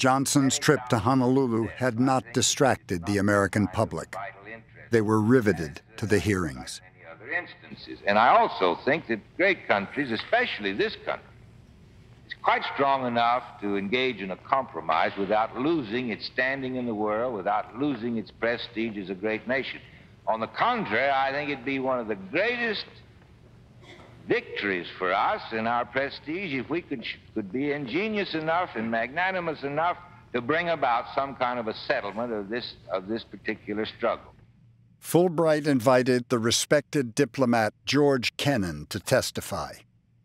Johnson's trip to Honolulu had not distracted the American public. They were riveted to the hearings. And I also think that great countries, especially this country, is quite strong enough to engage in a compromise without losing its standing in the world, without losing its prestige as a great nation. On the contrary, I think it'd be one of the greatest victories for us in our prestige if we could be ingenious enough and magnanimous enough to bring about some kind of a settlement of this particular struggle. Fulbright invited the respected diplomat George Kennan to testify.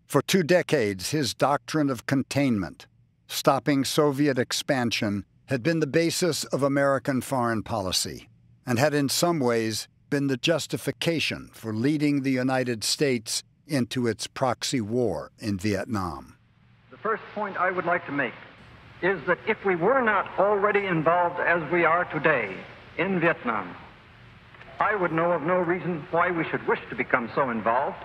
For 2 decades, his doctrine of containment, stopping Soviet expansion, had been the basis of American foreign policy and had in some ways been the justification for leading the United States into its proxy war in Vietnam. The first point I would like to make is that if we were not already involved as we are today in Vietnam, I would know of no reason why we should wish to become so involved,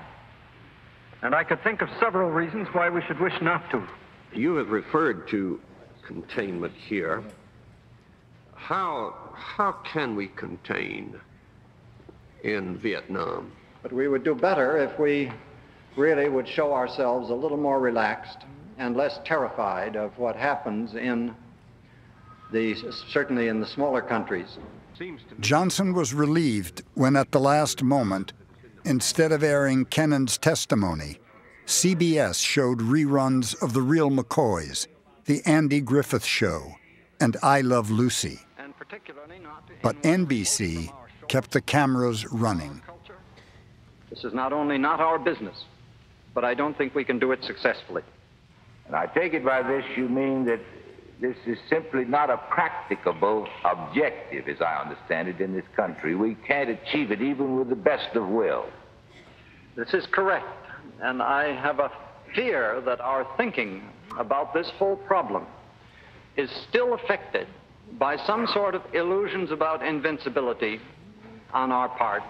and I could think of several reasons why we should wish not to. You have referred to containment here. How can we contain in Vietnam? But we would do better if we really would show ourselves a little more relaxed and less terrified of what happens certainly in the smaller countries. Johnson was relieved when at the last moment, instead of airing Kennan's testimony, CBS showed reruns of The Real McCoys, The Andy Griffith Show, and I Love Lucy. But NBC kept the cameras running. This is not only not our business, but I don't think we can do it successfully. And I take it by this you mean that this is simply not a practicable objective, as I understand it, in this country. We can't achieve it even with the best of will. This is correct, and I have a fear that our thinking about this whole problem is still affected by some sort of illusions about invincibility on our part.